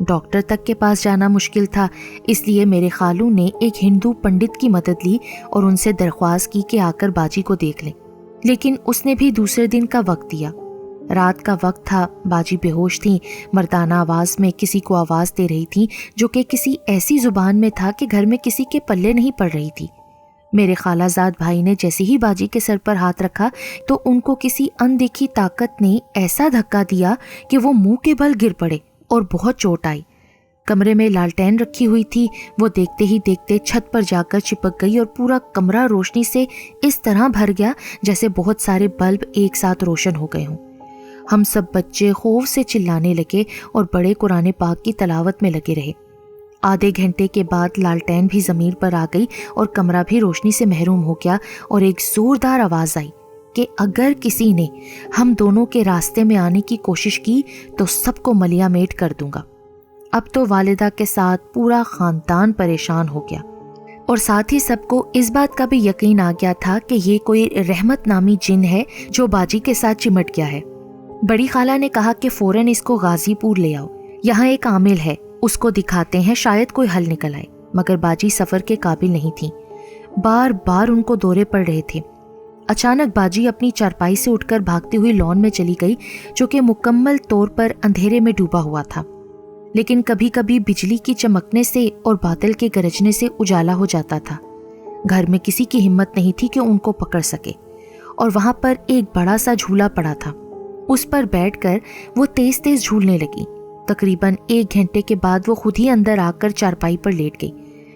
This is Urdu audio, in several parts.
ڈاکٹر تک کے پاس جانا مشکل تھا، اس لیے میرے خالو نے ایک ہندو پنڈت کی مدد لی اور ان سے درخواست کی کہ آ کر باجی کو دیکھ لیں، لیکن اس نے بھی دوسرے دن کا وقت دیا۔ رات کا وقت تھا، باجی بے ہوش تھیں، مردانہ آواز میں کسی کو آواز دے رہی تھیں جو کہ کسی ایسی زبان میں تھا کہ گھر میں کسی کے پلے نہیں پڑ رہی تھی۔ میرے خالہ زاد بھائی نے جیسے ہی باجی کے سر پر ہاتھ رکھا تو ان کو کسی اندیکھی طاقت نے ایسا دھکا دیا کہ وہ منہ کے بل گر پڑے اور بہت چوٹ آئی۔ کمرے میں لالٹین رکھی ہوئی تھی، وہ دیکھتے ہی دیکھتے چھت پر جا کر چپک گئی اور پورا کمرہ روشنی سے اس طرح بھر گیا جیسے بہت سارے بلب ایک ساتھ روشن ہو گئے ہوں۔ ہم سب بچے خوف سے چلانے لگے اور بڑے قرآن پاک کی تلاوت میں لگے رہے۔ آدھے گھنٹے کے بعد لالٹین بھی زمین پر آ گئی اور کمرہ بھی روشنی سے محروم ہو گیا اور ایک زوردار آواز آئی کہ اگر کسی نے ہم دونوں کے راستے میں آنے کی کوشش کی تو سب کو ملیا میٹ کر دوں گا۔ اب تو والدہ کے ساتھ پورا خاندان پریشان ہو گیا اور ساتھ ہی سب کو اس بات کا بھی یقین آ گیا تھا کہ یہ کوئی رحمت نامی جن ہے جو باجی کے ساتھ چمٹ گیا ہے۔ بڑی خالہ نے کہا کہ فوراً اس کو غازی پور لے آؤ، یہاں ایک عامل ہے، اس کو دکھاتے ہیں، شاید کوئی حل نکل آئے۔ مگر باجی سفر کے قابل نہیں تھی، بار بار ان کو دورے پڑ رہے تھے۔ اچانک باجی اپنی چارپائی سے اٹھ کر بھاگتی ہوئی لان میں چلی گئی جو کہ مکمل طور پر اندھیرے میں ڈوبا ہوا تھا، لیکن کبھی کبھی بجلی کی چمکنے سے اور بادل کے گرجنے سے اجالا ہو جاتا تھا۔ گھر میں کسی کی ہمت نہیں تھی کہ ان کو پکڑ سکے، اور وہاں پر ایک بڑا سا جھولا پڑا تھا، اس پر بیٹھ کر وہ تیز تیز جھولنے لگی۔ تقریباً 1 گھنٹے کے بعد وہ خود ہی اندر آ کر چارپائی پر لیٹ گئی،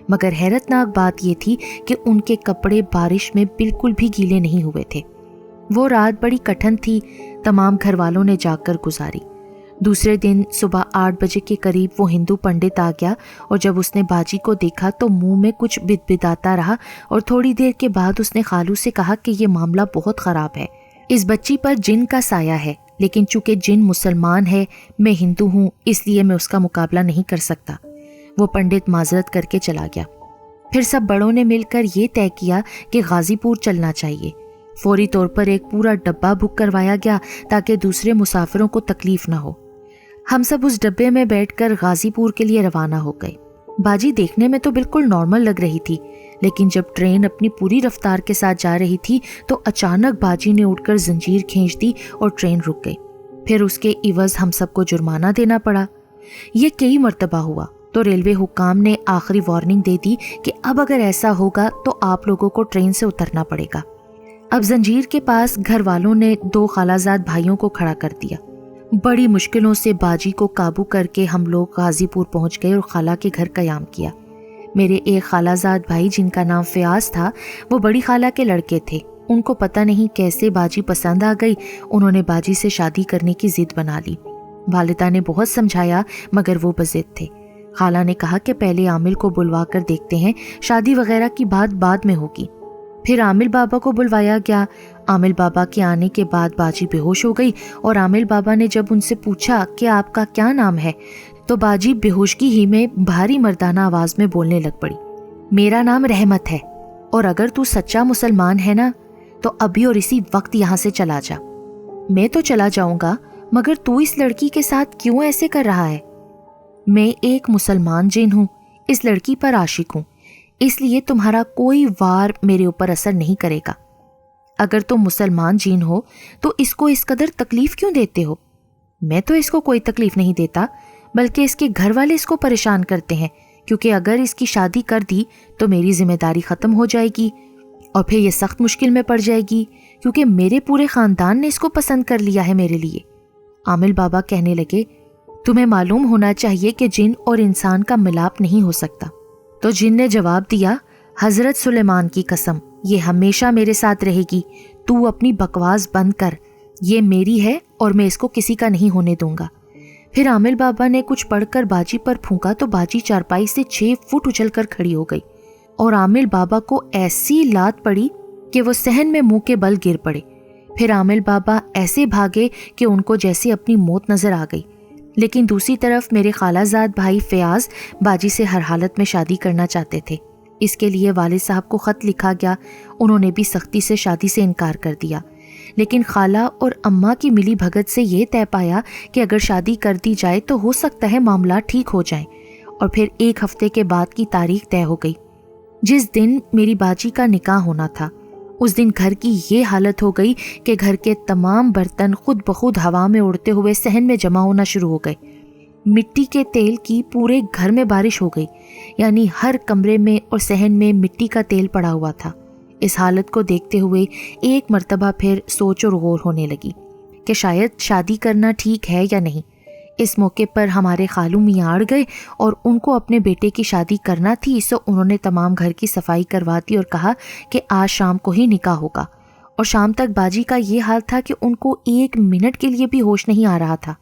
مگر حیرت ناک بات یہ تھی کہ ان کے کپڑے بارش میں بالکل بھی گیلے نہیں ہوئے تھے۔ وہ رات بڑی کٹھن تھی، تمام گھر والوں نے جاگ کر گزاری۔ دوسرے دن صبح 8 بجے کے قریب وہ ہندو پنڈت آ گیا اور جب اس نے باجی کو دیکھا تو منہ میں کچھ بدبداتا رہا اور تھوڑی دیر کے بعد اس نے خالو سے کہا کہ یہ معاملہ بہت خراب ہے، اس بچی پر جن کا سایہ ہے، لیکن چونکہ جن مسلمان ہے، میں ہندو ہوں، اس لیے میں اس کا مقابلہ نہیں کر سکتا۔ وہ پنڈت معذرت کر کے چلا گیا۔ پھر سب بڑوں نے مل کر یہ طے کیا کہ غازی پور چلنا چاہیے۔ فوری طور پر ایک پورا ڈبہ بک کروایا گیا تاکہ دوسرے مسافروں کو تکلیف نہ ہو۔ ہم سب اس ڈبے میں بیٹھ کر غازی پور کے لیے روانہ ہو گئے۔ باجی دیکھنے میں تو بالکل نارمل لگ رہی تھی، لیکن جب ٹرین اپنی پوری رفتار کے ساتھ جا رہی تھی تو اچانک باجی نے اٹھ کر زنجیر کھینچ دی اور ٹرین رک گئی۔ پھر اس کے عوض ہم سب کو جرمانہ دینا پڑا۔ یہ کئی مرتبہ ہوا تو ریلوے حکام نے آخری وارننگ دے دی کہ اب اگر ایسا ہوگا تو آپ لوگوں کو ٹرین سے اترنا پڑے گا۔ اب زنجیر کے پاس گھر والوں نے 2 خالہ زاد بھائیوں کو کھڑا کر دیا۔ بڑی مشکلوں سے باجی کو قابو کر کے ہم لوگ غازی پور پہنچ گئے اور خالہ کے گھر قیام کیا۔ میرے ایک خالہ زاد بھائی جن کا نام فیاض تھا، وہ بڑی خالہ کے لڑکے تھے۔ ان کو پتہ نہیں کیسے باجی پسند آ گئی، انہوں نے باجی سے شادی کرنے کی ضد بنا لی۔ والدہ نے بہت سمجھایا مگر وہ بضد تھے۔ خالہ نے کہا کہ پہلے عامل کو بلوا کر دیکھتے ہیں، شادی وغیرہ کی بات بعد میں ہوگی۔ پھر عامل بابا کو بلوایا گیا۔ عامل بابا کے آنے کے بعد باجی بے ہوش ہو گئی اور عامل بابا نے جب ان سے پوچھا کہ آپ کا کیا نام ہے تو باجی بے ہوشگی ہی میں بھاری مردانہ آواز میں بولنے لگ پڑی، میرا نام رحمت ہے، اور اگر تو سچا مسلمان ہے نا تو ابھی اور اسی وقت یہاں سے چلا جا۔ میں تو چلا جاؤں گا، مگر تو اس لڑکی کے ساتھ کیوں ایسے کر رہا ہے؟ میں ایک مسلمان جن ہوں، اس لڑکی پر عاشق ہوں، اس لیے تمہارا کوئی وار میرے اوپر اثر نہیں کرے گا۔ اگر تم مسلمان جین ہو تو اس کو اس قدر تکلیف کیوں دیتے ہو؟ میں تو اس کو کوئی تکلیف نہیں دیتا، بلکہ اس کے گھر والے اس کو پریشان کرتے ہیں، کیونکہ اگر اس کی شادی کر دی تو میری ذمہ داری ختم ہو جائے گی اور پھر یہ سخت مشکل میں پڑ جائے گی، کیونکہ میرے پورے خاندان نے اس کو پسند کر لیا ہے میرے لیے۔ عامل بابا کہنے لگے، تمہیں معلوم ہونا چاہیے کہ جن اور انسان کا ملاپ نہیں ہو سکتا۔ تو جن نے جواب دیا، حضرت سلیمان کی قسم، یہ ہمیشہ میرے ساتھ رہے گی، تو اپنی بکواس بند کر، یہ میری ہے اور میں اس کو کسی کا نہیں ہونے دوں گا۔ پھر عامل بابا نے کچھ پڑھ کر باجی پر پھونکا تو باجی چارپائی سے 6 فٹ اچھل کر کھڑی ہو گئی اور عامل بابا کو ایسی لات پڑی کہ وہ صحن میں منہ کے بل گر پڑے۔ پھر عامل بابا ایسے بھاگے کہ ان کو جیسے اپنی موت نظر آ گئی، لیکن دوسری طرف میرے خالہ زاد بھائی فیاض باجی سے ہر حالت میں شادی کرنا چاہتے تھے۔ اس کے لیے والد صاحب کو خط لکھا گیا، انہوں نے بھی سختی سے شادی سے انکار کر دیا، لیکن خالہ اور اماں کی ملی بھگت سے یہ طے پایا کہ اگر شادی کر دی جائے تو ہو سکتا ہے معاملات ٹھیک ہو جائیں، اور پھر 1 ہفتے کے بعد کی تاریخ طے ہو گئی۔ جس دن میری باجی کا نکاح ہونا تھا اس دن گھر کی یہ حالت ہو گئی کہ گھر کے تمام برتن خود بخود ہوا میں اڑتے ہوئے صحن میں جمع ہونا شروع ہو گئے۔ مٹی کے تیل کی پورے گھر میں بارش ہو گئی، یعنی ہر کمرے میں اور صحن میں مٹی کا تیل پڑا ہوا تھا۔ اس حالت کو دیکھتے ہوئے ایک مرتبہ پھر سوچ اور غور ہونے لگی کہ شاید شادی کرنا ٹھیک ہے یا نہیں۔ اس موقع پر ہمارے خالو میاں اڑ گئے اور ان کو اپنے بیٹے کی شادی کرنا تھی، سو انہوں نے تمام گھر کی صفائی کروا دی اور کہا کہ آج شام کو ہی نکاح ہوگا۔ اور شام تک باجی کا یہ حال تھا کہ ان کو 1 منٹ کے لیے بھی ہوش نہیں آ رہا تھا۔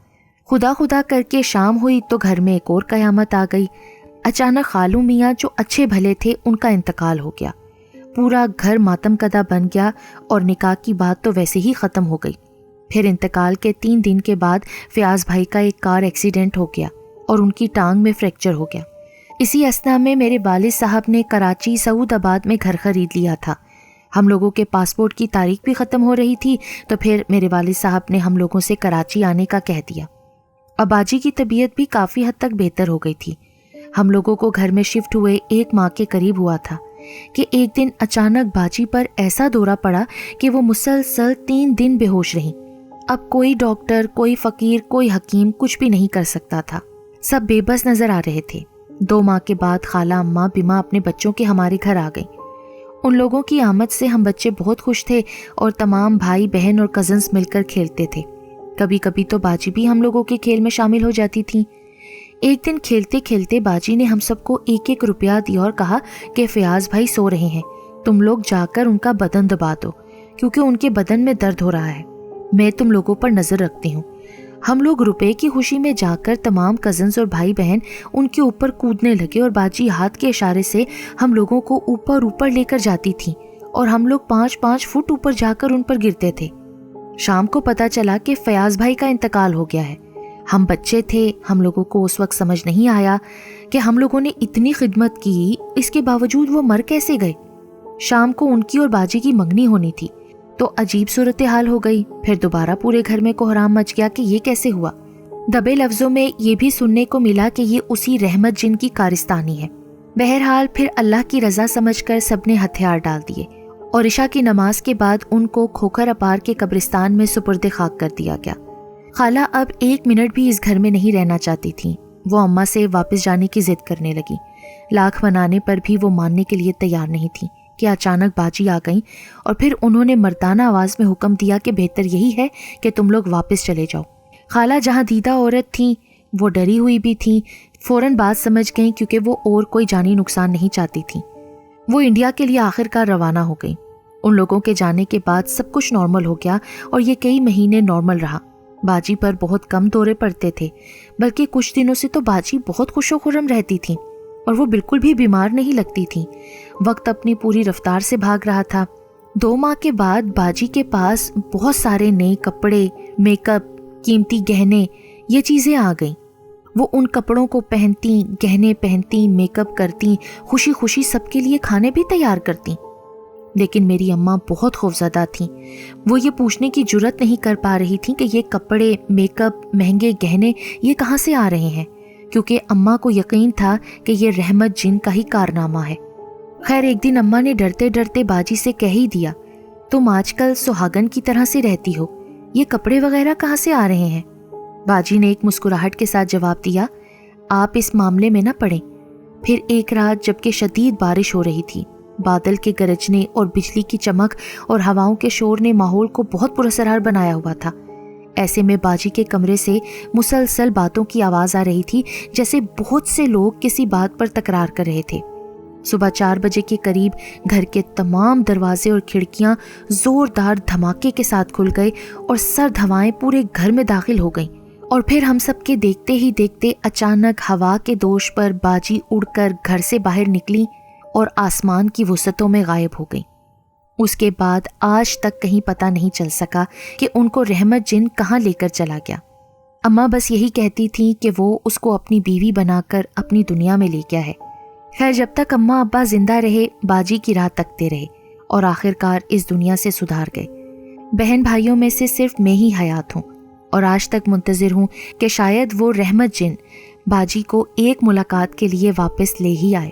خدا خدا کر کے شام ہوئی تو گھر میں ایک اور قیامت آ گئی۔ اچانک خالو میاں جو اچھے بھلے تھے ان کا انتقال ہو گیا۔ پورا گھر ماتم کدہ بن گیا اور نکاح کی بات تو ویسے ہی ختم ہو گئی۔ پھر انتقال کے 3 دن کے بعد فیاض بھائی کا ایک کار ایکسیڈنٹ ہو گیا اور ان کی ٹانگ میں فریکچر ہو گیا۔ اسی اثنا میں میرے والد صاحب نے کراچی سعود آباد میں گھر خرید لیا تھا۔ ہم لوگوں کے پاسپورٹ کی تاریخ بھی ختم ہو رہی تھی تو پھر میرے والد صاحب نے ہم لوگوں سے کراچی آنے کا کہہ دیا۔ اب باجی کی طبیعت بھی کافی حد تک بہتر ہو گئی تھی۔ ہم لوگوں کو گھر میں شفٹ ہوئے 1 ماہ کے قریب ہوا تھا کہ ایک دن اچانک باجی پر ایسا دورہ پڑا کہ وہ مسلسل 3 دن بے ہوش رہیں۔ اب کوئی ڈاکٹر، کوئی فقیر، کوئی حکیم کچھ بھی نہیں کر سکتا تھا۔ سب بے بس نظر آ رہے تھے۔ 2 ماہ کے بعد خالہ اماں بیمہ اپنے بچوں کے ہمارے گھر آ گئیں۔ ان لوگوں کی آمد سے ہم بچے بہت خوش تھے اور تمام بھائی بہن اور کزنز مل کر کھیلتے تھے۔ کبھی کبھی تو باجی بھی ہم لوگوں کے کھیل میں شامل ہو جاتی تھیں۔ ایک دن کھیلتے کھیلتے باجی نے ہم سب کو 1 روپیہ دیا اور کہا کہ فیاض بھائی سو رہے ہیں، تم لوگ جا کر ان کا بدن دبا دو کیونکہ ان کے بدن میں درد ہو رہا ہے، میں تم لوگوں پر نظر رکھتی ہوں۔ ہم لوگ روپے کی خوشی میں جا کر تمام کزنز اور بھائی بہن ان کے اوپر کودنے لگے اور باجی ہاتھ کے اشارے سے ہم لوگوں کو اوپر لے کر جاتی تھی اور ہم لوگ 5-5 فٹ اوپر جا کر ان پر گرتے تھے۔ شام کو پتہ چلا کہ فیاض بھائی کا انتقال ہو گیا ہے۔ ہم بچے تھے، ہم لوگوں کو اس وقت سمجھ نہیں آیا کہ ہم لوگوں نے اتنی خدمت کی، اس کے باوجود وہ مر کیسے گئے۔ شام کو ان کی اور باجی کی منگنی ہونی تھی تو عجیب صورتحال ہو گئی۔ پھر دوبارہ پورے گھر میں کوہرام مچ گیا کہ یہ کیسے ہوا۔ دبے لفظوں میں یہ بھی سننے کو ملا کہ یہ اسی رحمت جن کی کارستانی ہے۔ بہرحال پھر اللہ کی رضا سمجھ کر سب نے ہتھیار ڈال دیے اور عشاء کی نماز کے بعد ان کو کھوکھر اپار کے قبرستان میں سپرد خاک کر دیا گیا۔ خالہ اب 1 منٹ بھی اس گھر میں نہیں رہنا چاہتی تھیں۔ وہ اماں سے واپس جانے کی ضد کرنے لگی۔ لاکھ منانے پر بھی وہ ماننے کے لیے تیار نہیں تھیں کہ اچانک باجی آ گئیں اور پھر انہوں نے مردانہ آواز میں حکم دیا کہ بہتر یہی ہے کہ تم لوگ واپس چلے جاؤ۔ خالہ جہاں دیدہ عورت تھیں وہ ڈری ہوئی بھی تھیں، فوراً بات سمجھ گئیں کیونکہ وہ اور کوئی جانی نقصان نہیں چاہتی تھیں۔ وہ انڈیا کے لیے آخر کار روانہ ہو گئیں۔ ان لوگوں کے جانے کے بعد سب کچھ نارمل ہو گیا اور یہ کئی مہینے نارمل رہا۔ باجی پر بہت کم دورے پڑتے تھے، بلکہ کچھ دنوں سے تو باجی بہت خوش و خرم رہتی تھیں اور وہ بالکل بھی بیمار نہیں لگتی تھیں۔ وقت اپنی پوری رفتار سے بھاگ رہا تھا۔ 2 ماہ کے بعد باجی کے پاس بہت سارے نئے کپڑے، میک اپ، قیمتی گہنے، یہ چیزیں آ گئیں۔ وہ ان کپڑوں کو پہنتی، گہنے پہنتی، میک اپ کرتی، خوشی خوشی سب کے لیے کھانے بھی تیار کرتی۔ لیکن میری اماں بہت خوفزدہ تھیں۔ وہ یہ پوچھنے کی جرت نہیں کر پا رہی تھیں کہ یہ کپڑے، میک اپ، مہنگے گہنے یہ کہاں سے آ رہے ہیں، کیونکہ اماں کو یقین تھا کہ یہ رحمت جن کا ہی کارنامہ ہے۔ خیر ایک دن اماں نے ڈرتے ڈرتے باجی سے کہہ ہی دیا، تم آج کل سہاگن کی طرح سے رہتی ہو، یہ کپڑے وغیرہ کہاں سے آ رہے ہیں؟ باجی نے ایک مسکراہٹ کے ساتھ جواب دیا، آپ اس معاملے میں نہ پڑیں۔ پھر ایک رات جبکہ شدید بارش ہو رہی تھی، بادل کے گرجنے اور بجلی کی چمک اور ہواؤں کے شور نے ماحول کو بہت پراسرار بنایا ہوا تھا۔ ایسے میں باجی کے کمرے سے مسلسل باتوں کی آواز آ رہی تھی، جیسے بہت سے لوگ کسی بات پر تکرار کر رہے تھے۔ صبح 4 بجے کے قریب گھر کے تمام دروازے اور کھڑکیاں زوردار دھماکے کے ساتھ کھل گئے اور سرد ہوائیں پورے گھر میں داخل ہو گئیں، اور پھر ہم سب کے دیکھتے ہی دیکھتے اچانک ہوا کے دوش پر باجی اڑ کر گھر سے باہر نکلی اور آسمان کی وسعتوں میں غائب ہو گئی۔ اس کے بعد آج تک کہیں پتہ نہیں چل سکا کہ ان کو رحمت جن کہاں لے کر چلا گیا۔ اماں بس یہی کہتی تھیں کہ وہ اس کو اپنی بیوی بنا کر اپنی دنیا میں لے گیا ہے۔ خیر جب تک اماں ابا زندہ رہے باجی کی راہ تکتے رہے اور آخر کار اس دنیا سے سدھار گئے۔ بہن بھائیوں میں سے صرف میں ہی حیات ہوں اور آج تک منتظر ہوں کہ شاید وہ رحمت جن باجی کو ایک ملاقات کے لیے واپس لے ہی آئے۔